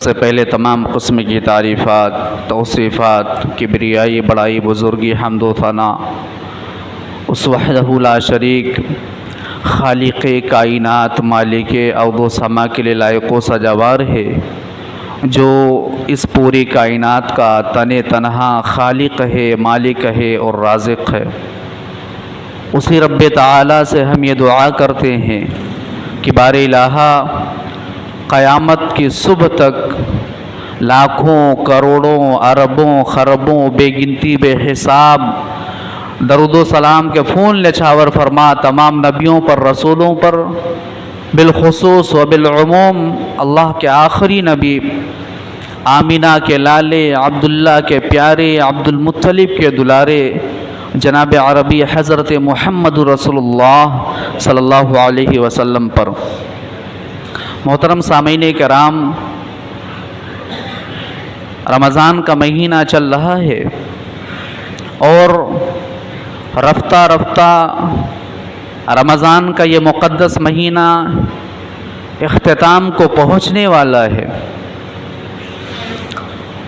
سے پہلے تمام قسم کی تعریفات، توصیفات، کبریائی، بڑائی، بزرگی، حمد و ثنا اس وحدہ لا شریک خالق کائنات، مالک ارض و سما کے لیے لائق و سزاوار ہے، جو اس پوری کائنات کا تنہا خالق ہے، مالک ہے اور رازق ہے۔ اسی رب تعالی سے ہم یہ دعا کرتے ہیں کہ بار الہ قیامت کی صبح تک لاکھوں، کروڑوں، اربوں، خربوں، بے گنتی بے حساب درود و سلام کے پھول نچھاور فرما تمام نبیوں پر، رسولوں پر بالخصوص و بالعموم اللہ کے آخری نبی آمینہ کے لالے، عبداللہ کے پیارے، عبد المطلب کے دلارے جناب عربی حضرت محمد رسول اللہ صلی اللہ علیہ وسلم پر۔ محترم سامعین کرام، رمضان کا مہینہ چل رہا ہے اور رفتہ رفتہ رمضان کا یہ مقدس مہینہ اختتام کو پہنچنے والا ہے۔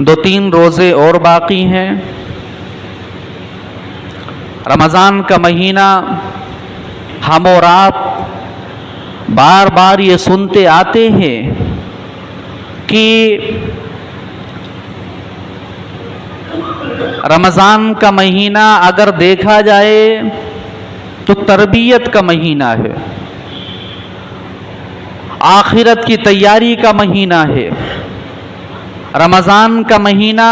2-3 روزے اور باقی ہیں۔ رمضان کا مہینہ ہم اور آپ بار بار یہ سنتے آتے ہیں کہ رمضان کا مہینہ اگر دیکھا جائے تو تربیت کا مہینہ ہے، آخرت کی تیاری کا مہینہ ہے۔ رمضان کا مہینہ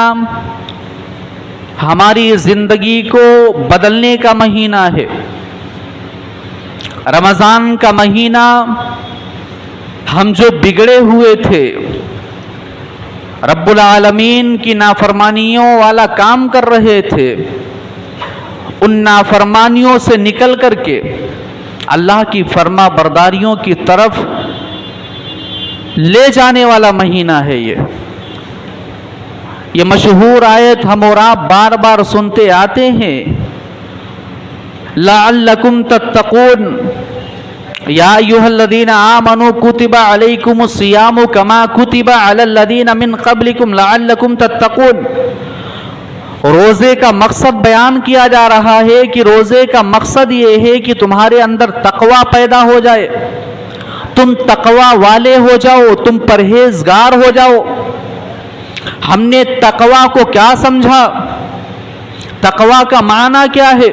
ہماری زندگی کو بدلنے کا مہینہ ہے۔ رمضان کا مہینہ ہم جو بگڑے ہوئے تھے، رب العالمین کی نافرمانیوں والا کام کر رہے تھے، ان نافرمانیوں سے نکل کر کے اللہ کی فرما برداریوں کی طرف لے جانے والا مہینہ ہے۔ یہ مشہور آیت ہم اور آپ بار بار سنتے آتے ہیں، لعلکم تتقون یا ایھا الذین آمنوا کتب علیکم الصیام کما کتب علی الذین من قبلکم لعلکم تتقون۔ روزے کا مقصد بیان کیا جا رہا ہے کہ روزے کا مقصد یہ ہے کہ تمہارے اندر تقوی پیدا ہو جائے، تم تقوی والے ہو جاؤ، تم پرہیزگار ہو جاؤ۔ ہم نے تقوی کو کیا سمجھا؟ تقوی کا معنی کیا ہے؟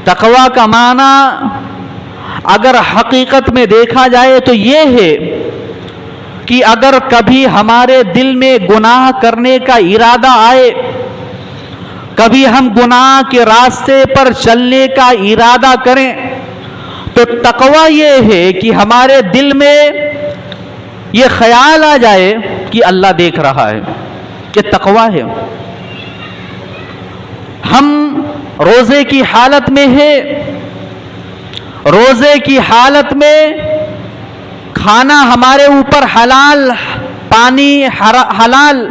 تقوی کا معنی اگر حقیقت میں دیکھا جائے تو یہ ہے کہ اگر کبھی ہمارے دل میں گناہ کرنے کا ارادہ آئے، کبھی ہم گناہ کے راستے پر چلنے کا ارادہ کریں، تو تقوی یہ ہے کہ ہمارے دل میں یہ خیال آ جائے کہ اللہ دیکھ رہا ہے۔ یہ تقوی ہے۔ ہم روزے کی حالت میں ہے، روزے کی حالت میں کھانا ہمارے اوپر حلال، پانی حلال،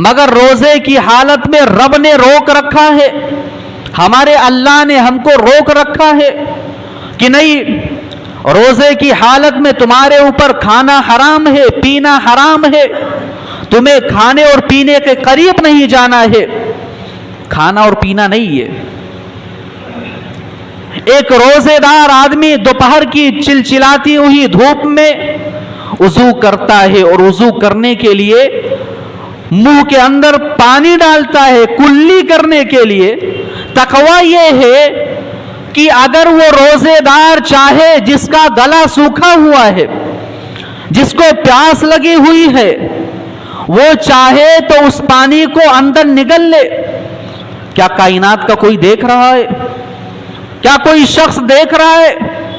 مگر روزے کی حالت میں رب نے روک رکھا ہے، ہمارے اللہ نے ہم کو روک رکھا ہے کہ نہیں، روزے کی حالت میں تمہارے اوپر کھانا حرام ہے، پینا حرام ہے، تمہیں کھانے اور پینے کے قریب نہیں جانا ہے، کھانا اور پینا نہیں ہے۔ ایک روزے دار آدمی دوپہر کی چلچلاتی ہوئی دھوپ میں وضو کرتا ہے اور وضو کرنے کے لیے منہ کے اندر پانی ڈالتا ہے کلی کرنے کے لیے۔ تقوی یہ ہے کہ اگر وہ روزے دار چاہے، جس کا گلا سوکھا ہوا ہے، جس کو پیاس لگی ہوئی ہے، وہ چاہے تو اس پانی کو اندر نگل لے۔ کیا کائنات کا کوئی دیکھ رہا ہے؟ کیا کوئی شخص دیکھ رہا ہے؟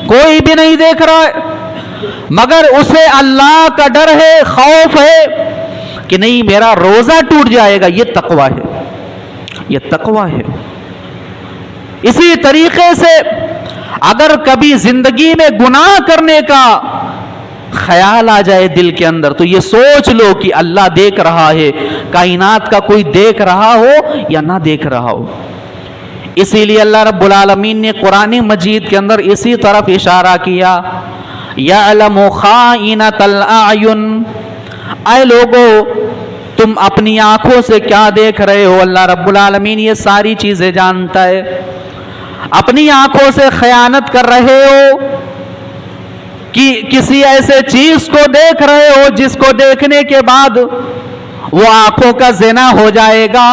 کوئی بھی نہیں دیکھ رہا ہے، مگر اسے اللہ کا ڈر ہے، خوف ہے کہ نہیں میرا روزہ ٹوٹ جائے گا۔ یہ تقوی ہے، یہ تقوی ہے۔ اسی طریقے سے اگر کبھی زندگی میں گناہ کرنے کا خیال آ جائے دل کے اندر، تو یہ سوچ لو کہ اللہ دیکھ رہا ہے، کائنات کا کوئی دیکھ رہا ہو یا نہ دیکھ رہا ہو۔ اسی لیے اللہ رب العالمین نے قرآن مجید کے اندر اسی طرف اشارہ کیا، یعلم خائنۃ الاعین، اے لوگو تم اپنی آنکھوں سے کیا دیکھ رہے ہو؟ اللہ رب العالمین یہ ساری چیزیں جانتا ہے. اپنی آنکھوں سے خیانت کر رہے ہو کہ کسی ایسے چیز کو دیکھ رہے ہو جس کو دیکھنے کے بعد وہ آنکھوں کا زنا ہو جائے گا.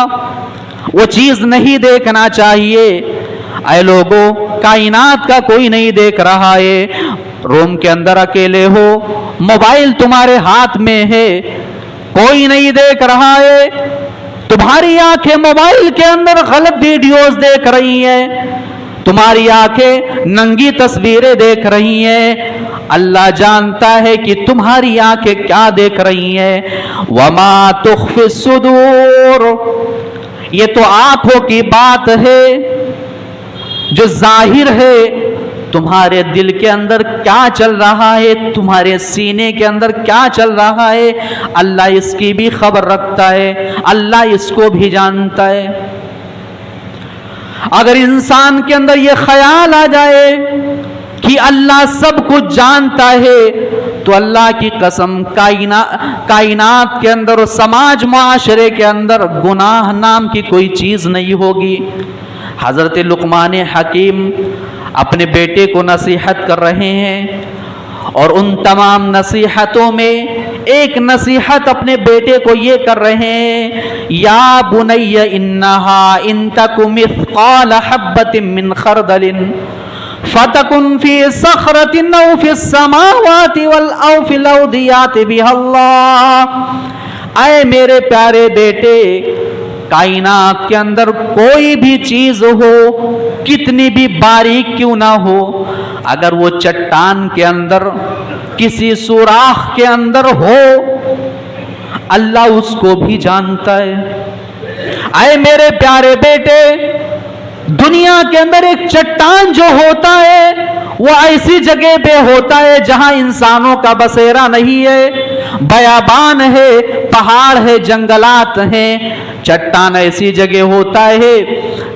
وہ چیز نہیں دیکھنا چاہیے. اے لوگوں کائنات کا کوئی نہیں دیکھ رہا ہے. روم کے اندر اکیلے ہو, موبائل تمہارے ہاتھ میں ہے, کوئی نہیں دیکھ رہا ہے. تمہاری آنکھیں موبائل کے اندر غلط ویڈیوز دیکھ رہی ہیں, تمہاری آنکھیں ننگی تصویریں دیکھ رہی ہیں. اللہ جانتا ہے کہ تمہاری آنکھیں کیا دیکھ رہی ہیں. وما تخفی الصدور, یہ تو آنکھوں کی بات ہے جو ظاہر ہے. تمہارے دل کے اندر کیا چل رہا ہے, تمہارے سینے کے اندر کیا چل رہا ہے, اللہ اس کی بھی خبر رکھتا ہے, اللہ اس کو بھی جانتا ہے. اگر انسان کے اندر یہ خیال آ جائے کہ اللہ سب کچھ جانتا ہے تو اللہ کی قسم کائنات کے اندر اور سماج معاشرے کے اندر گناہ نام کی کوئی چیز نہیں ہوگی. حضرت لقمان حکیم اپنے بیٹے کو نصیحت کر رہے ہیں اور ان تمام نصیحتوں میں ایک نصیحت اپنے بیٹے کو یہ کر رہے ہیں, یا بنی انہا ان تک مثقال حبۃ من خردل فتکن فی صخرۃ او فی السماوات او فی الارض یأت بہا اللہ. اے میرے پیارے بیٹے, کائنات کے اندر کوئی بھی چیز ہو, کتنی بھی باریک کیوں نہ ہو, اگر وہ چٹان کے اندر کسی سوراخ کے اندر ہو, اللہ اس کو بھی جانتا ہے. اے میرے پیارے بیٹے, دنیا کے اندر ایک چٹان جو ہوتا ہے وہ ایسی جگہ پہ ہوتا ہے جہاں انسانوں کا بسیرا نہیں ہے, بیابان ہے, پہاڑ ہے, جنگلات ہیں. چٹان ایسی جگہ ہوتا ہے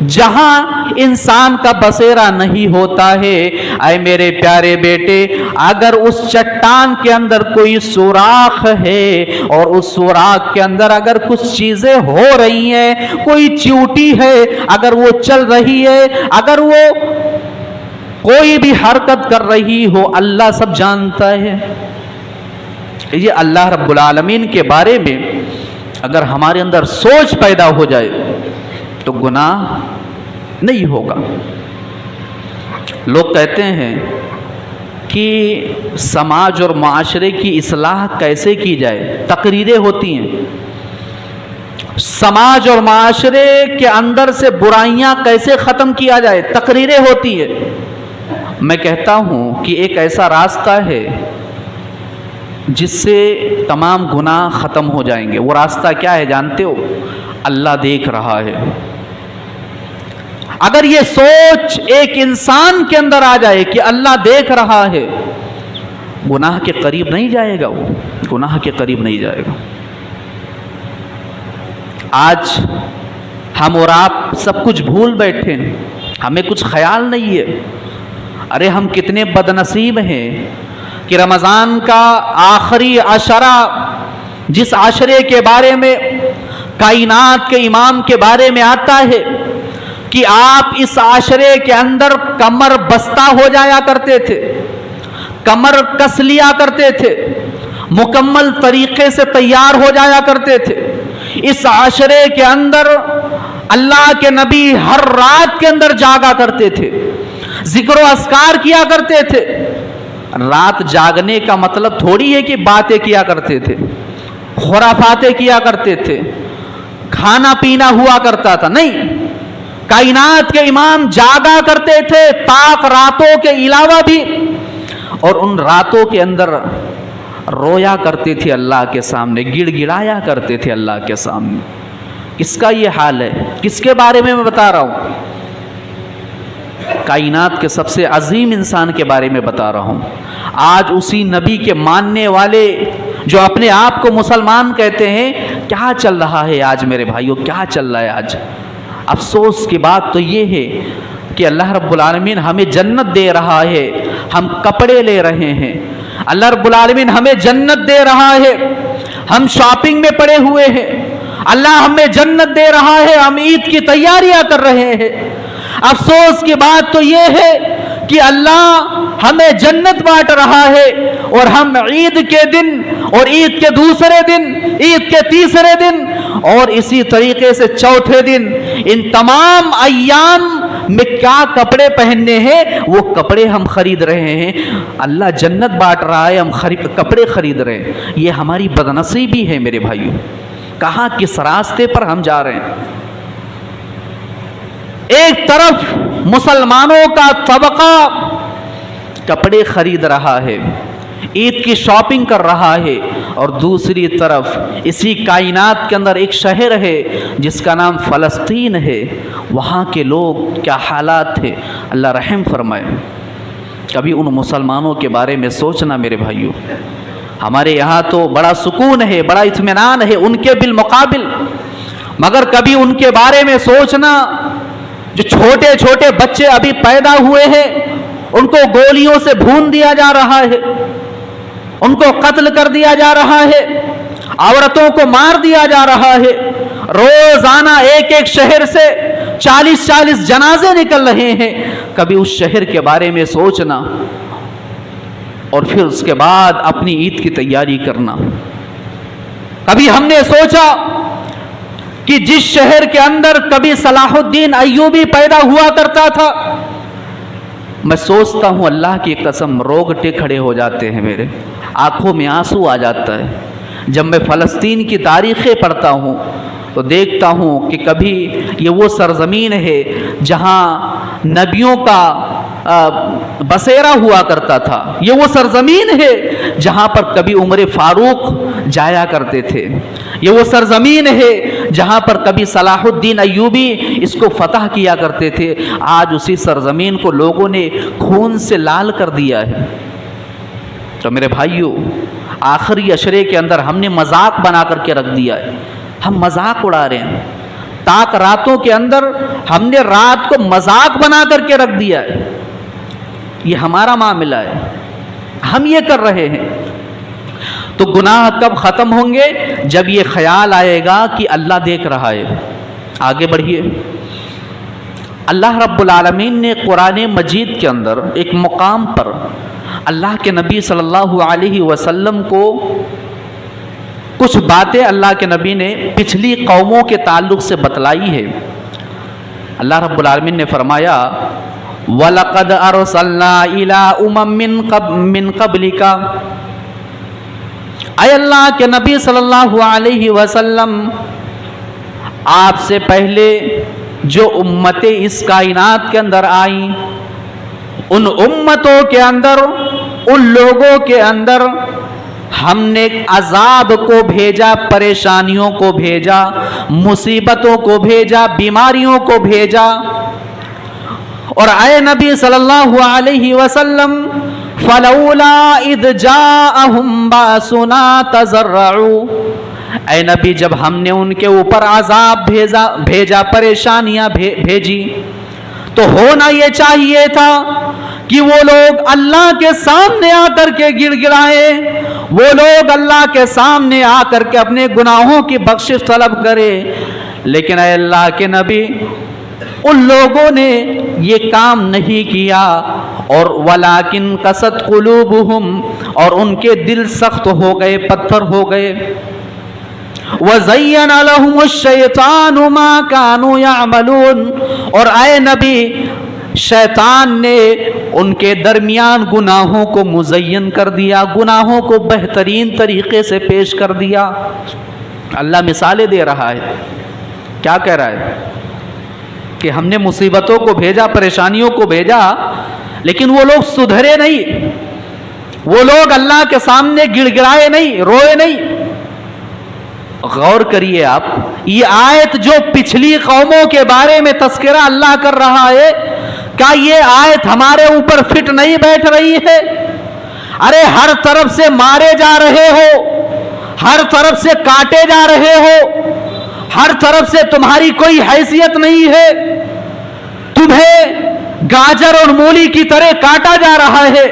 جہاں انسان کا بسیرا نہیں ہوتا ہے. اے میرے پیارے بیٹے, اگر اس چٹان کے اندر کوئی سوراخ ہے اور اس سوراخ کے اندر اگر کچھ چیزیں ہو رہی ہیں, کوئی چیوٹی ہے اگر وہ چل رہی ہے, اگر وہ کوئی بھی حرکت کر رہی ہو, اللہ سب جانتا ہے. یہ اللہ رب العالمین کے بارے میں اگر ہمارے اندر سوچ پیدا ہو جائے تو گناہ نہیں ہوگا. لوگ کہتے ہیں کہ سماج اور معاشرے کی اصلاح کیسے کی جائے, تقریریں ہوتی ہیں. سماج اور معاشرے کے اندر سے برائیاں کیسے ختم کیا جائے, تقریریں ہوتی ہیں. میں کہتا ہوں کہ ایک ایسا راستہ ہے جس سے تمام گناہ ختم ہو جائیں گے. وہ راستہ کیا ہے جانتے ہو؟ اللہ دیکھ رہا ہے. اگر یہ سوچ ایک انسان کے اندر آ جائے کہ اللہ دیکھ رہا ہے, گناہ کے قریب نہیں جائے گا, وہ گناہ کے قریب نہیں جائے گا. آج ہم اور آپ سب کچھ بھول بیٹھے ہیں, ہمیں کچھ خیال نہیں ہے. ارے ہم کتنے بد نصیب ہیں کہ رمضان کا آخری عشرہ, جس عشرے کے بارے میں کائنات کے امام کے بارے میں آتا ہے کہ آپ اس عشرے کے اندر کمر بستہ ہو جایا کرتے تھے, کمر کس لیا کرتے تھے, مکمل طریقے سے تیار ہو جایا کرتے تھے. اس عشرے کے اندر اللہ کے نبی ہر رات کے اندر جاگا کرتے تھے, ذکر و اذکار کیا کرتے تھے. رات جاگنے کا مطلب تھوڑی ہے کہ باتیں کیا کرتے تھے, خرافاتیں کیا کرتے تھے, کھانا پینا ہوا کرتا تھا, نہیں. کائنات کے امام جاگا کرتے تھے پاک راتوں کے علاوہ بھی, اور ان راتوں کے اندر رویا کرتے تھے اللہ کے سامنے, گڑ گڑایا کرتے تھے اللہ کے سامنے. کس کا یہ حال ہے؟ کس کے بارے میں بتا رہا ہوں؟ کائنات کے سب سے عظیم انسان کے بارے میں بتا رہا ہوں. آج اسی نبی کے ماننے والے جو اپنے آپ کو مسلمان کہتے ہیں, کیا چل رہا ہے آج میرے بھائیوں, کیا چل رہا ہے آج؟ افسوس کی بات تو یہ ہے کہ اللہ رب العالمین ہمیں جنت دے رہا ہے, ہم کپڑے لے رہے ہیں. اللہ رب العالمین ہمیں جنت دے رہا ہے, ہم شاپنگ میں پڑے ہوئے ہیں، اللہ ہمیں جنت دے رہا ہے، ہم عید کی تیاریاں کر رہے ہیں۔ افسوس کی بات تو یہ ہے کہ اللہ ہمیں جنت بانٹ رہا ہے اور ہم عید کے دن اور عید کے دوسرے دن، عید کے تیسرے دن اور اسی طریقے سے چوتھے دن، ان تمام ایام میں کیا کپڑے پہننے ہیں وہ کپڑے ہم خرید رہے ہیں۔ اللہ جنت بانٹ رہا ہے، ہم کپڑے خرید رہے ہیں۔ یہ ہماری بدنصیبی ہے میرے بھائیوں۔ کہاں کس راستے پر ہم جا رہے ہیں؟ ایک طرف مسلمانوں کا طبقہ کپڑے خرید رہا ہے، عید کی شاپنگ کر رہا ہے، اور دوسری طرف اسی کائنات کے اندر ایک شہر ہے جس کا نام فلسطین ہے، وہاں کے لوگ کیا حالات تھے، اللہ رحم فرمائے۔ کبھی ان مسلمانوں کے بارے میں سوچنا میرے بھائیوں۔ ہمارے یہاں تو بڑا سکون ہے، بڑا اطمینان ہے ان کے بالمقابل، مگر کبھی ان کے بارے میں سوچنا، جو چھوٹے چھوٹے بچے ابھی پیدا ہوئے ہیں ان کو گولیوں سے بھون دیا جا رہا ہے، ان کو قتل کر دیا جا رہا ہے، عورتوں کو مار دیا جا رہا ہے، روزانہ ایک ایک شہر سے 40 جنازے نکل رہے ہیں۔ کبھی اس شہر کے بارے میں سوچنا اور پھر اس کے بعد اپنی عید کی تیاری کرنا۔ کبھی ہم نے سوچا کہ جس شہر کے اندر کبھی صلاح الدین ایوبی پیدا ہوا کرتا تھا، میں سوچتا ہوں اللہ کی قسم روگٹے کھڑے ہو جاتے ہیں، میرے آنکھوں میں آنسو آ جاتا ہے جب میں فلسطین کی تاریخیں پڑھتا ہوں تو دیکھتا ہوں کہ کبھی یہ وہ سرزمین ہے جہاں نبیوں کا بسیرا ہوا کرتا تھا، یہ وہ سرزمین ہے جہاں پر کبھی عمر فاروق جایا کرتے تھے، یہ وہ سرزمین ہے جہاں پر کبھی صلاح الدین ایوبی اس کو فتح کیا کرتے تھے۔ آج اسی سرزمین کو لوگوں نے خون سے لال کر دیا ہے۔ تو میرے بھائیوں، آخری عشرے کے اندر ہم نے مذاق بنا کر کے رکھ دیا ہے، ہم مذاق اڑا رہے ہیں۔ تاک راتوں کے اندر ہم نے رات کو مذاق بنا کر کے رکھ دیا ہے۔ یہ ہمارا معاملہ ہے، ہم یہ کر رہے ہیں۔ تو گناہ کب ختم ہوں گے؟ جب یہ خیال آئے گا کہ اللہ دیکھ رہا ہے۔ آگے بڑھیے۔ اللہ رب العالمین نے قرآن مجید کے اندر ایک مقام پر اللہ کے نبی صلی اللہ علیہ وسلم کو کچھ باتیں اللہ کے نبی نے پچھلی قوموں کے تعلق سے بتلائی ہے۔ اللہ رب العالمین نے فرمایا وَلَقَدْ أَرْسَلْنَا إِلَىٰ أُمَمٍ مِّن قَبْلِكَ، اے اللہ کے نبی صلی اللہ علیہ وسلم، آپ سے پہلے جو امتیں اس کائنات کے اندر آئیں، ان امتوں کے اندر، ان لوگوں کے اندر ہم نے عذاب کو بھیجا، پریشانیوں کو بھیجا، مصیبتوں کو بھیجا، بیماریوں کو بھیجا۔ اور اے نبی صلی اللہ علیہ وسلم، فَلَوْلَا إِذْ جَاءَهُمْ بَأْسُنَا تَضَرَّعُوا، اے نبی جب ہم نے ان کے اوپر عذاب بھیجا، پریشانیاں بھیجی، تو ہونا یہ چاہیے تھا کہ وہ لوگ اللہ کے سامنے آ کر کے گڑ گڑائیں، وہ لوگ اللہ کے سامنے آ کر کے اپنے گناہوں کی بخشش طلب کرے۔ لیکن اے اللہ کے نبی، ان لوگوں نے یہ کام نہیں کیا، اور وَلَٰكِن قَسَتْ قُلُوبُهُمْ، اور ان کے دل سخت ہو گئے، پتھر ہو گئے۔ وَزَيَّنَ لَهُمُ الشَّيْطَانُ مَا كَانُوا يَعْمَلُونَ، اور اے نبی شیطان نے ان کے درمیان گناہوں کو مزین کر دیا، گناہوں کو بہترین طریقے سے پیش کر دیا۔ اللہ مثالیں دے رہا ہے، کیا کہہ رہا ہے کہ ہم نے مصیبتوں کو بھیجا، پریشانیوں کو بھیجا، لیکن وہ لوگ سدھرے نہیں، وہ لوگ اللہ کے سامنے گڑ گڑائے نہیں، روئے نہیں۔ غور کریے آپ، یہ آیت جو پچھلی قوموں کے بارے میں تذکرہ اللہ کر رہا ہے، کیا یہ آیت ہمارے اوپر فٹ نہیں بیٹھ رہی ہے؟ ارے ہر طرف سے مارے جا رہے ہو، ہر طرف سے کاٹے جا رہے ہو، ہر طرف سے تمہاری کوئی حیثیت نہیں ہے، تمہیں گاجر اور مولی کی طرح کاٹا جا رہا ہے،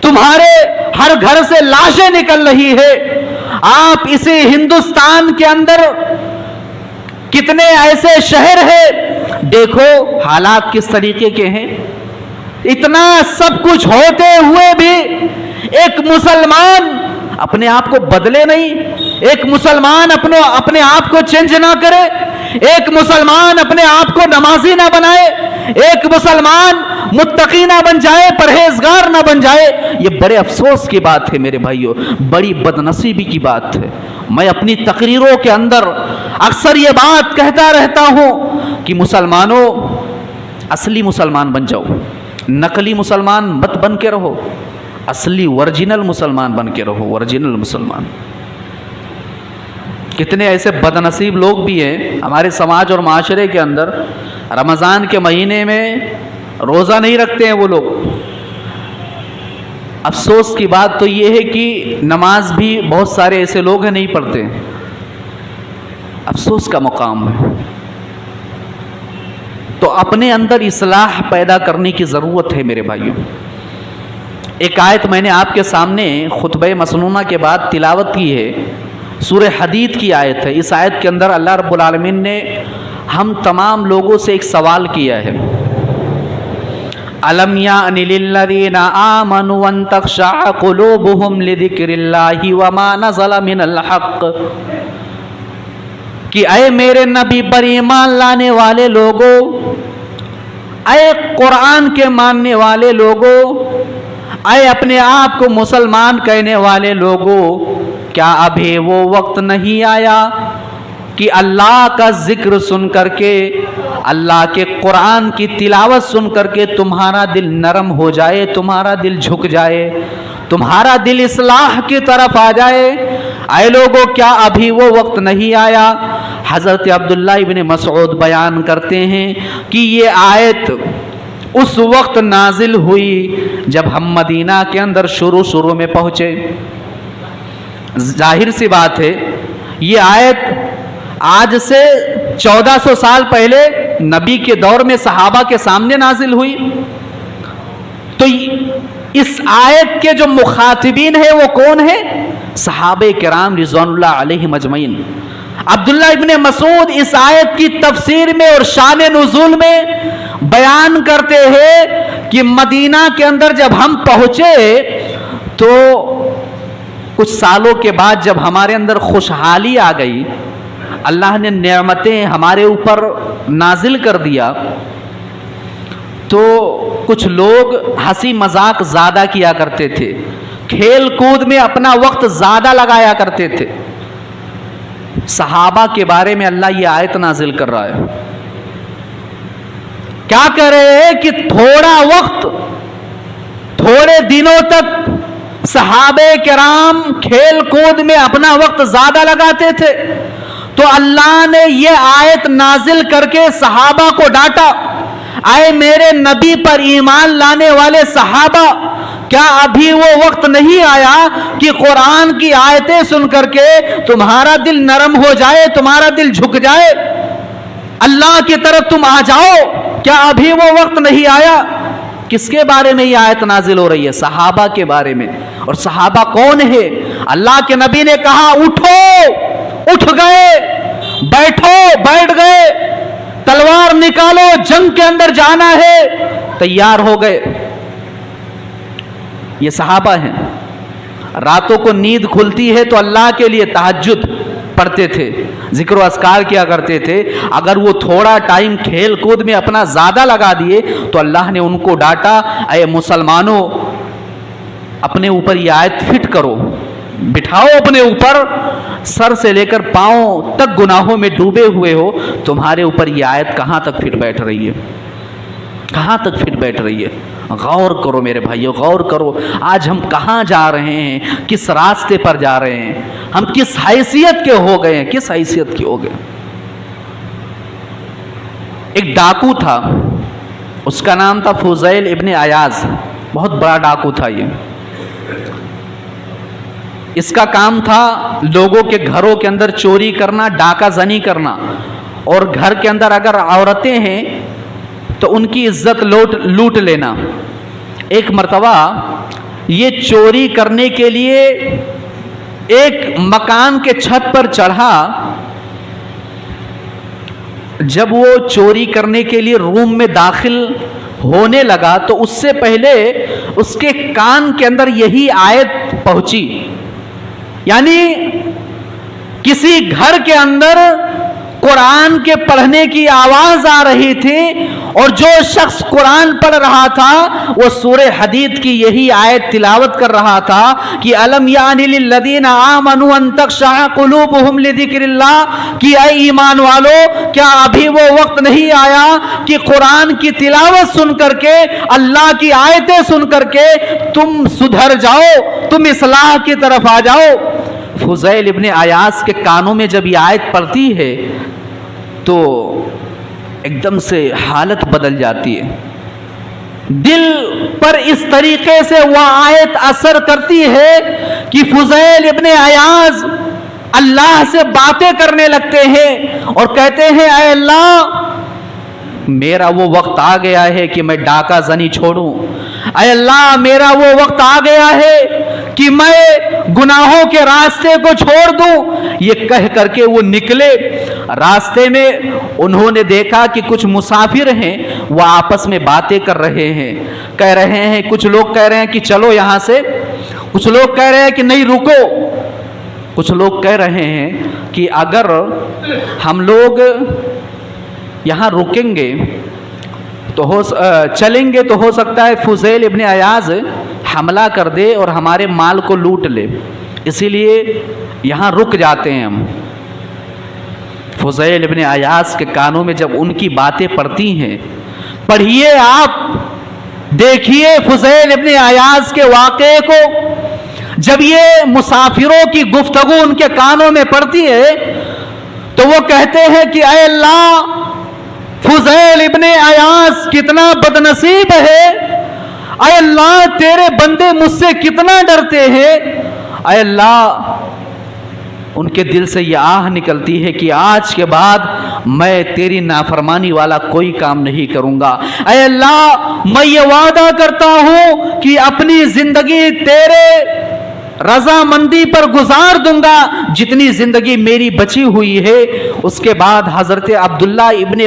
تمہارے ہر گھر سے لاشیں نکل رہی ہے، آپ اسی ہندوستان کے اندر کتنے ایسے شہر ہیں، دیکھو حالات کس طریقے کے ہیں. اتنا سب کچھ ہوتے ہوئے بھی ایک مسلمان اپنے آپ کو بدلے نہیں، ایک مسلمان اپنے آپ کو چینج نہ کرے، ایک مسلمان اپنے آپ کو نمازی نہ بنائے، ایک مسلمان متقی نہ بن جائے، پرہیزگار نہ بن جائے. یہ بڑے افسوس کی بات ہے میرے بھائیوں، بڑی بدنصیبی کی بات ہے. میں اپنی تقریروں کے اندر اکثر یہ بات کہتا رہتا ہوں کہ مسلمانوں اصلی مسلمان بن جاؤ، نقلی مسلمان مت بن کے رہو، اصلی ورجنل مسلمان بن کے رہو، ورجنل مسلمان. کتنے ایسے بدنصیب لوگ بھی ہیں ہمارے سماج اور معاشرے کے اندر، رمضان کے مہینے میں روزہ نہیں رکھتے ہیں وہ لوگ. افسوس کی بات تو یہ ہے کہ نماز بھی بہت سارے ایسے لوگ ہیں نہیں پڑھتے. افسوس کا مقام ہے. تو اپنے اندر اصلاح پیدا کرنے کی ضرورت ہے میرے بھائیوں. ایک آیت میں نے آپ کے سامنے خطبہ مسنونہ کے بعد تلاوت کی ہے، سورہ حدید کی آیت ہے. اس آیت کے اندر اللہ رب العالمین نے ہم تمام لوگوں سے ایک سوال کیا ہے، أَلَمْ يَأْنِ لِلَّذِينَ آمَنُوا أَن تَخْشَعَ قُلُوبُهُمْ لِذِكْرِ اللَّهِ وَمَا نَزَلَ مِنَ الْحَقِّ. کہ اے میرے نبی پر ایمان لانے والے لوگوں، اے قرآن کے ماننے والے لوگوں، اے اپنے آپ کو مسلمان کہنے والے لوگوں، کیا ابھی وہ وقت نہیں آیا کہ اللہ کا ذکر سن کر کے، اللہ کے قرآن کی تلاوت سن کر کے تمہارا دل نرم ہو جائے، تمہارا دل جھک جائے، تمہارا دل اصلاح کی طرف آ جائے؟ اے لوگوں کیا ابھی وہ وقت نہیں آیا؟ حضرت عبداللہ ابن مسعود بیان کرتے ہیں کہ یہ آیت اس وقت نازل ہوئی جب ہم مدینہ کے اندر شروع میں پہنچے. ظاہر سی بات ہے یہ آیت آج سے 1400 سال پہلے نبی کے دور میں صحابہ کے سامنے نازل ہوئی. تو اس آیت کے جو مخاطبین ہیں وہ کون ہیں؟ صحابہ کرام رضوان اللہ علیہم اجمعین. عبداللہ ابن مسعود اس آیت کی تفسیر میں اور شان نزول میں بیان کرتے ہیں کہ مدینہ کے اندر جب ہم پہنچے تو کچھ سالوں کے بعد جب ہمارے اندر خوشحالی آ گئی، اللہ نے نعمتیں ہمارے اوپر نازل کر دیا، تو کچھ لوگ ہنسی مذاق زیادہ کیا کرتے تھے، کھیل کود میں اپنا وقت زیادہ لگایا کرتے تھے. صحابہ کے بارے میں اللہ یہ آیت نازل کر رہا ہے. کیا کہہ رہے ہیں کہ تھوڑا وقت، تھوڑے دنوں تک صحابہ کرام کھیل کود میں اپنا وقت زیادہ لگاتے تھے، تو اللہ نے یہ آیت نازل کر کے صحابہ کو ڈانٹا، اے میرے نبی پر ایمان لانے والے صحابہ، کیا ابھی وہ وقت نہیں آیا کہ قرآن کی آیتیں سن کر کے تمہارا دل نرم ہو جائے، تمہارا دل جھک جائے، اللہ کی طرف تم آ جاؤ؟ کیا ابھی وہ وقت نہیں آیا؟ کس کے بارے میں یہ آیت نازل ہو رہی ہے؟ صحابہ کے بارے میں. اور صحابہ کون ہے؟ اللہ کے نبی نے کہا اٹھو، اٹھ گئے، بیٹھو، بیٹھ گئے، تلوار نکالو، جنگ کے اندر جانا ہے، تیار ہو گئے. یہ صحابہ ہیں. راتوں کو نیند کھلتی ہے تو اللہ کے لیے تہجد پڑھتے تھے، ذکر و اذکار کیا کرتے تھے. اگر وہ تھوڑا ٹائم کھیل کود میں اپنا زیادہ لگا دیے تو اللہ نے ان کو ڈانٹا، اے مسلمانوں اپنے اوپر یہ آیت فٹ کرو، بٹھاؤ اپنے اوپر، سر سے لے کر پاؤں تک گناہوں میں ڈوبے ہوئے ہو، تمہارے اوپر یہ آیت کہاں تک فٹ بیٹھ رہی ہے؟ کہاں تک فٹ بیٹھ رہی ہے؟ غور کرو میرے بھائیو، غور کرو. آج ہم کہاں جا رہے ہیں؟ کس راستے پر جا رہے ہیں؟ ہم کس حیثیت کے ہو گئے ہیں؟ کس حیثیت کے ہو گئے؟ ایک ڈاکو تھا، اس کا نام تھا فضیل ابن عیاض. بہت بڑا ڈاکو تھا یہ. اس کا کام تھا لوگوں کے گھروں کے اندر چوری کرنا، ڈاکہ زنی کرنا، اور گھر کے اندر اگر عورتیں ہیں تو ان کی عزت لوٹ لینا. ایک مرتبہ یہ چوری کرنے کے لیے ایک مکان کے چھت پر چڑھا. جب وہ چوری کرنے کے لیے روم میں داخل ہونے لگا تو اس سے پہلے اس کے کان کے اندر یہی آیت پہنچی. یعنی کسی گھر کے اندر قرآن کے پڑھنے کی آواز آ رہی تھی اور جو شخص قرآن پڑھ رہا تھا وہ سورہ حدید کی یہی آیت تلاوت کر رہا تھا کہ الم یعنی للذین آمنوا ان تخشع قلوبہم لذکر اللہ، کہ اے ایمان والو کیا ابھی وہ وقت نہیں آیا کہ قرآن کی تلاوت سن کر کے، اللہ کی آیتیں سن کر کے تم سدھر جاؤ، تم اصلاح کی طرف آ جاؤ. فضیل ابن عیاض کے کانوں میں جب یہ آیت پڑتی ہے تو ایک دم سے حالت بدل جاتی ہے. دل پر اس طریقے سے وہ آیت اثر کرتی ہے کہ فضیل ابن عیاض اللہ سے باتیں کرنے لگتے ہیں اور کہتے ہیں اے اللہ میرا وہ وقت آ گیا ہے کہ میں ڈاکہ زنی چھوڑوں. اے اللہ میرا وہ وقت آ گیا ہے کہ میں گناہوں کے راستے کو چھوڑ دوں. یہ کہہ کر کے وہ نکلے. راستے میں انہوں نے دیکھا کہ کچھ مسافر ہیں، وہ آپس میں باتیں کر رہے ہیں. کہہ رہے ہیں، کچھ لوگ کہہ رہے ہیں کہ چلو یہاں سے، کچھ لوگ کہہ رہے ہیں کہ نہیں رکو. کچھ لوگ کہہ رہے ہیں کہ اگر ہم لوگ یہاں رکیں گے تو چلیں گے تو ہو سکتا ہے فضیل ابن عیاض حملہ کر دے اور ہمارے مال کو لوٹ لے، اسی لیے یہاں رک جاتے ہیں ہم. فضیل ابن عیاض کے کانوں میں جب ان کی باتیں پڑتی ہیں، پڑھیے آپ، دیکھیے فضیل ابن عیاض کے واقعے کو. جب یہ مسافروں کی گفتگو ان کے کانوں میں پڑتی ہے تو وہ کہتے ہیں کہ اے اللہ فضیل ابن عیاض کتنا بدنصیب ہے، اے اللہ تیرے بندے مجھ سے کتنا ڈرتے ہیں. اے اللہ ان کے دل سے یہ آہ نکلتی ہے کہ آج کے بعد میں تیری نافرمانی والا کوئی کام نہیں کروں گا. اے اللہ میں یہ وعدہ کرتا ہوں کہ اپنی زندگی تیرے رضامندی پر گزار دوں گا جتنی زندگی میری بچی ہوئی ہے. اس کے بعد حضرت عبداللہ ابن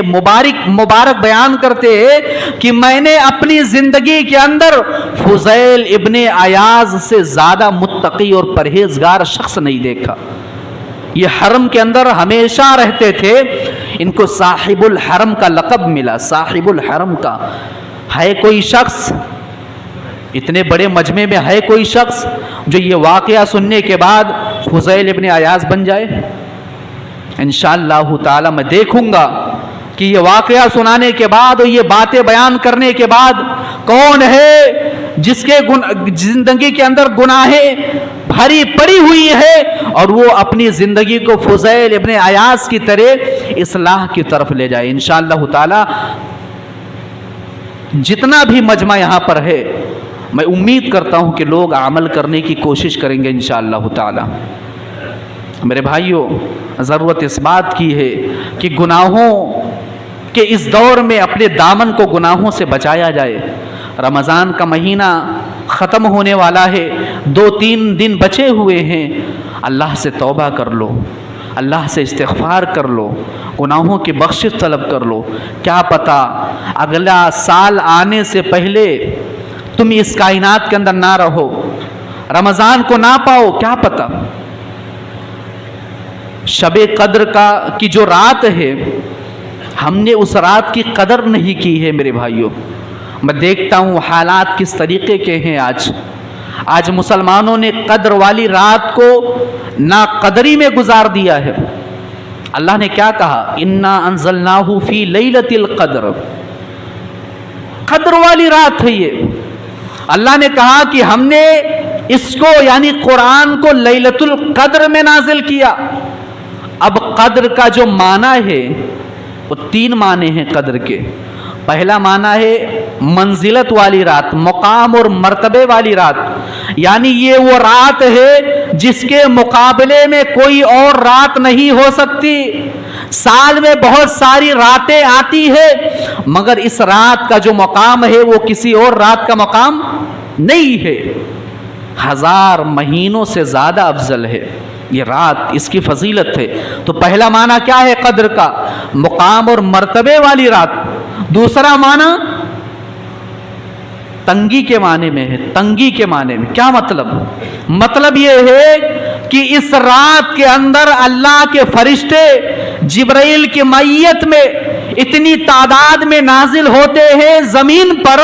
مبارک بیان کرتے ہیں کہ میں نے اپنی زندگی کے اندر فضیل ابن عیاض سے زیادہ متقی اور پرہیزگار شخص نہیں دیکھا. یہ حرم کے اندر ہمیشہ رہتے تھے. ان کو صاحب الحرم کا لقب ملا. صاحب الحرم کا ہے کوئی شخص اتنے بڑے مجمع میں، ہے کوئی شخص جو یہ واقعہ سننے کے بعد فضیل ابن عیاض بن جائے؟ انشاءاللہ تعالی میں دیکھوں گا کہ یہ واقعہ سنانے کے بعد اور یہ باتیں بیان کرنے کے بعد کون ہے جس کے زندگی کے اندر گناہیں بھری پڑی ہوئی ہے اور وہ اپنی زندگی کو فضیل ابن عیاض کی طرح اصلاح کی طرف لے جائے. انشاءاللہ تعالی جتنا بھی مجمع یہاں پر ہے میں امید کرتا ہوں کہ لوگ عمل کرنے کی کوشش کریں گے انشاءاللہ تعالی. میرے بھائیوں، ضرورت اس بات کی ہے کہ گناہوں کے اس دور میں اپنے دامن کو گناہوں سے بچایا جائے. رمضان کا مہینہ ختم ہونے والا ہے، 2-3 دن بچے ہوئے ہیں. اللہ سے توبہ کر لو، اللہ سے استغفار کر لو، گناہوں کی بخشش طلب کر لو. کیا پتہ اگلا سال آنے سے پہلے تم اس کائنات کے اندر نہ رہو، رمضان کو نہ پاؤ، کیا پتہ. شب قدر کی جو رات ہے ہم نے اس رات کی قدر نہیں کی ہے. میرے بھائیوں، میں دیکھتا ہوں حالات کس طریقے کے ہیں. آج مسلمانوں نے قدر والی رات کو ناقدری میں گزار دیا ہے. اللہ نے کیا کہا؟ انا انزلناہ فی لیلۃ القدر. قدر والی رات ہے یہ. اللہ نے کہا کہ ہم نے اس کو یعنی قرآن کو لیلۃ القدر میں نازل کیا. اب قدر کا جو معنی ہے وہ 3 معنی ہیں قدر کے. پہلا معنی ہے منزلت والی رات، مقام اور مرتبے والی رات، یعنی یہ وہ رات ہے جس کے مقابلے میں کوئی اور رات نہیں ہو سکتی. سال میں بہت ساری راتیں آتی ہے مگر اس رات کا جو مقام ہے وہ کسی اور رات کا مقام نہیں ہے. 1000 مہینوں سے زیادہ افضل ہے یہ رات، اس کی فضیلت ہے۔ تو پہلا معنی کیا ہے قدر کا؟ مقام اور مرتبے والی رات۔ دوسرا معنی تنگی کے معنی میں ہے، تنگی کے معنی میں کیا مطلب؟ مطلب یہ ہے کہ اس رات کے اندر اللہ کے فرشتے جبرائیل کی معیت میں اتنی تعداد میں نازل ہوتے ہیں زمین پر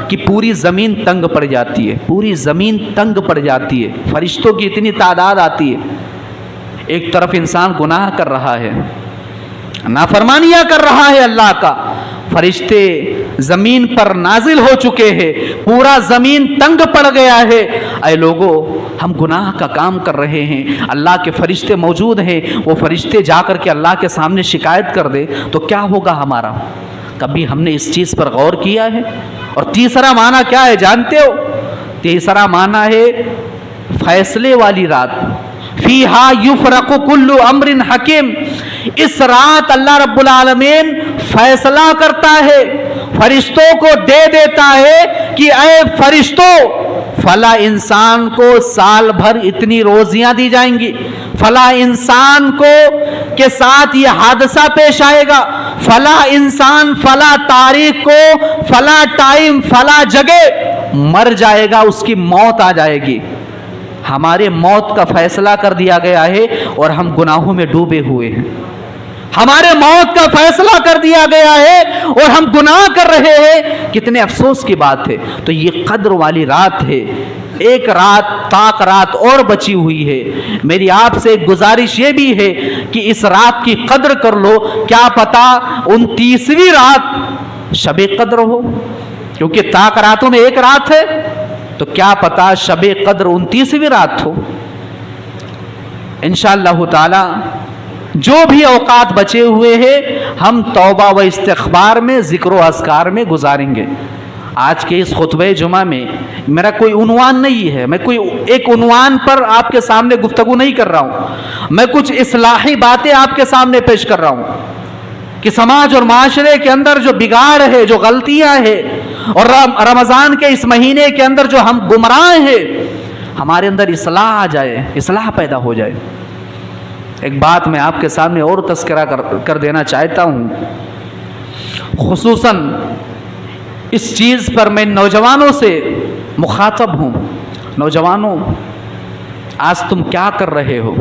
کہ پوری زمین تنگ پڑ جاتی ہے، پوری زمین تنگ پڑ جاتی ہے، فرشتوں کی اتنی تعداد آتی ہے۔ ایک طرف انسان گناہ کر رہا ہے، نافرمانیاں کر رہا ہے اللہ کا، فرشتے زمین پر نازل ہو چکے ہیں، پورا زمین تنگ پڑ گیا ہے۔ اے لوگو، ہم گناہ کا کام کر رہے ہیں، اللہ کے فرشتے موجود ہیں، وہ فرشتے جا کر کے اللہ کے سامنے شکایت کر دے تو کیا ہوگا ہمارا؟ کبھی ہم نے اس چیز پر غور کیا ہے؟ اور تیسرا معنی کیا ہے جانتے ہو؟ تیسرا معنی ہے فیصلے والی رات، فیہا یفرق کل امر حکیم۔ اس رات اللہ رب العالمین فیصلہ کرتا ہے، فرشتوں کو دے دیتا ہے کہ اے فرشتوں، فلاں انسان کو سال بھر اتنی روزیاں دی جائیں گی، فلاں انسان کو کے ساتھ یہ حادثہ پیش آئے گا، فلاں انسان فلاں تاریخ کو فلاں ٹائم فلاں جگہ مر جائے گا، اس کی موت آ جائے گی۔ ہمارے موت کا فیصلہ کر دیا گیا ہے اور ہم گناہوں میں ڈوبے ہوئے ہیں۔ ہمارے موت کا فیصلہ کر دیا گیا ہے اور ہم گناہ کر رہے ہیں، کتنے افسوس کی بات ہے۔ تو یہ قدر والی رات ہے، ایک رات طاق رات اور بچی ہوئی ہے۔ میری آپ سے ایک گزارش یہ بھی ہے کہ اس رات کی قدر کر لو، کیا پتا 29ویں رات شب قدر ہو، کیونکہ طاق راتوں میں ایک رات ہے، تو کیا پتا شب قدر 29ویں رات ہو۔ انشاءاللہ تعالی جو بھی اوقات بچے ہوئے ہیں ہم توبہ و استغفار میں، ذکر و اذکار میں گزاریں گے۔ آج کے اس خطبہ جمعہ میں میرا کوئی عنوان نہیں ہے، میں کوئی ایک عنوان پر آپ کے سامنے گفتگو نہیں کر رہا ہوں، میں کچھ اصلاحی باتیں آپ کے سامنے پیش کر رہا ہوں کہ سماج اور معاشرے کے اندر جو بگاڑ ہے، جو غلطیاں ہیں، اور رمضان کے اس مہینے کے اندر جو ہم گمراہ ہیں، ہمارے اندر اصلاح آ جائے، اصلاح پیدا ہو جائے۔ ایک بات میں آپ کے سامنے اور تذکرہ کر دینا چاہتا ہوں، خصوصاً اس چیز پر میں نوجوانوں سے مخاطب ہوں۔ نوجوانوں، آج تم کیا کر رہے ہو؟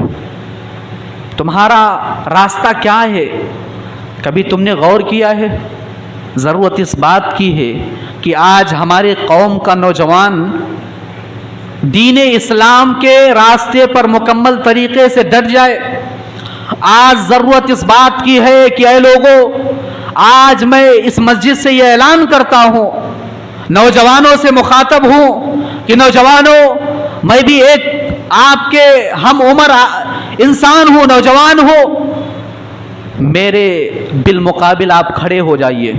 تمہارا راستہ کیا ہے؟ کبھی تم نے غور کیا ہے؟ ضرورت اس بات کی ہے کہ آج ہمارے قوم کا نوجوان دین اسلام کے راستے پر مکمل طریقے سے ڈٹ جائے۔ آج ضرورت اس بات کی ہے کہ اے لوگوں، آج میں اس مسجد سے یہ اعلان کرتا ہوں، نوجوانوں سے مخاطب ہوں کہ نوجوانوں، میں بھی ایک آپ کے ہم عمر انسان ہوں، نوجوان ہوں، میرے بالمقابل آپ کھڑے ہو جائیے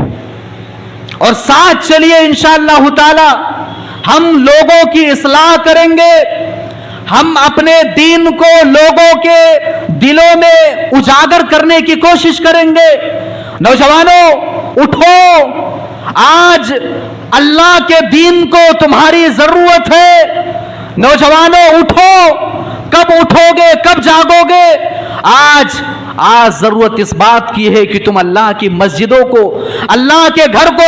اور ساتھ چلیے۔ انشاءاللہ تعالی ہم لوگوں کی اصلاح کریں گے، ہم اپنے دین کو لوگوں کے دلوں میں اجاگر کرنے کی کوشش کریں گے۔ نوجوانوں اٹھو، آج اللہ کے دین کو تمہاری ضرورت ہے۔ نوجوانوں اٹھو، کب اٹھو گے، کب جاگو گے؟ آج ضرورت اس بات کی ہے کہ تم اللہ کی مسجدوں کو، اللہ کے گھر کو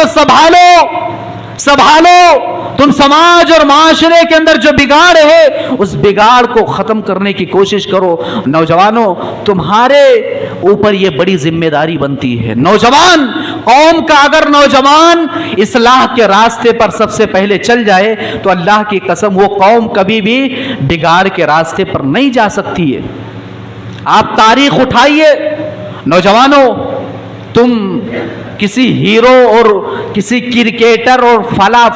سنبھالو۔ تم سماج اور معاشرے کے اندر جو بگاڑ ہے اس بگاڑ کو ختم کرنے کی کوشش کرو۔ نوجوانوں، تمہارے اوپر یہ بڑی ذمہ داری بنتی ہے۔ نوجوان قوم کا اگر نوجوان اصلاح کے راستے پر سب سے پہلے چل جائے تو اللہ کی قسم وہ قوم کبھی بھی بگاڑ کے راستے پر نہیں جا سکتی ہے۔ آپ تاریخ اٹھائیے، نوجوانوں، تم کسی ہیرو اور کسی کرکٹر اور فلا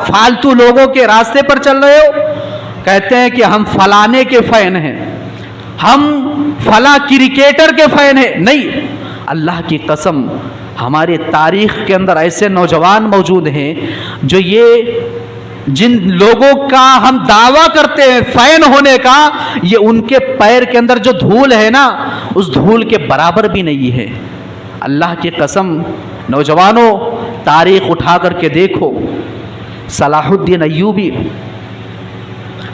فالتو لوگوں کے راستے پر چل رہے ہو، کہتے ہیں کہ ہم فلانے کے فین ہیں، ہم فلاں کرکٹر کے فین ہیں۔ نہیں، اللہ کی قسم ہمارے تاریخ کے اندر ایسے نوجوان موجود ہیں جو جن لوگوں کا ہم دعویٰ کرتے ہیں فین ہونے کا، یہ ان کے پیر کے اندر جو دھول ہے نا، اس دھول کے برابر بھی نہیں ہے۔ اللہ کی قسم نوجوانوں، تاریخ اٹھا کر کے دیکھو، صلاح الدین ایوبی،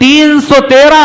313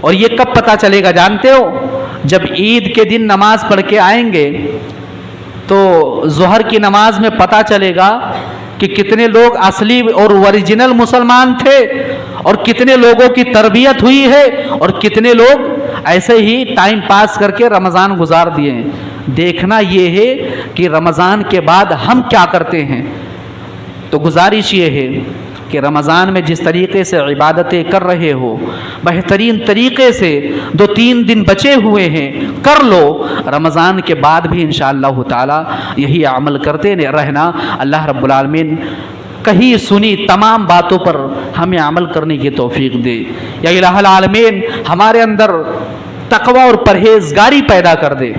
اور یہ کب پتہ چلے گا جانتے ہو؟ جب عید کے دن نماز پڑھ کے آئیں گے تو ظہر کی نماز میں پتہ چلے گا کہ کتنے لوگ اصلی اور اوریجنل مسلمان تھے اور کتنے لوگوں کی تربیت ہوئی ہے اور کتنے لوگ ایسے ہی ٹائم پاس کر کے رمضان گزار دیے ہیں۔ دیکھنا یہ ہے کہ رمضان کے بعد ہم کیا کرتے ہیں۔ تو گزارش یہ ہے کہ رمضان میں جس طریقے سے عبادتیں کر رہے ہو بہترین طریقے سے 2-3 دن بچے ہوئے ہیں کر لو، رمضان کے بعد بھی انشاءاللہ تعالی یہی عمل کرتے رہنا۔ اللہ رب العالمین کہیں سنی تمام باتوں پر ہمیں عمل کرنے کی توفیق دے۔ یا الہ العالمین ہمارے اندر تقوی اور پرہیزگاری پیدا کر دے۔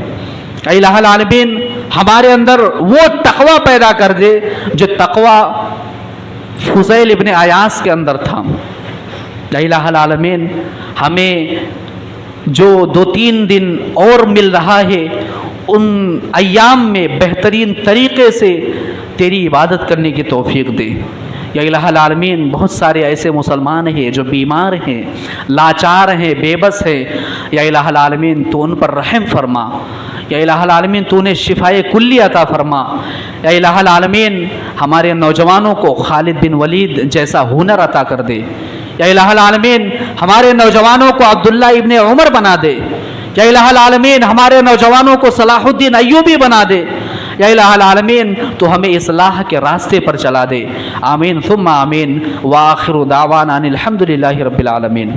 یا الہ العالمین ہمارے اندر وہ تقوی پیدا کر دے جو تقوی فضیل ابن عیاض کے اندر تھا۔ یا الہ العالمین ہمیں جو 2-3 دن اور مل رہا ہے ان ایام میں بہترین طریقے سے تیری عبادت کرنے کی توفیق دے۔ یا الہ العالمین بہت سارے ایسے مسلمان ہیں جو بیمار ہیں، لاچار ہیں، بے بس ہیں، یا الہ العالمین تو ان پر رحم فرما۔ یا الہ العالمین تو انہیں شفائے کلی عطا فرما۔ یا الہ العالمین ہمارے نوجوانوں کو خالد بن ولید جیسا ہنر عطا کر دے۔ یا الہ العالمین ہمارے نوجوانوں کو عبداللہ ابن عمر بنا دے۔ یا الہ العالمین ہمارے نوجوانوں کو صلاح الدین ایوبی بنا دے۔ یا الہ العالمین تو ہمیں اصلاح کے راستے پر چلا دے۔ آمین ثم آمین، وآخر دعوانا ان الحمد للہ رب العالمین۔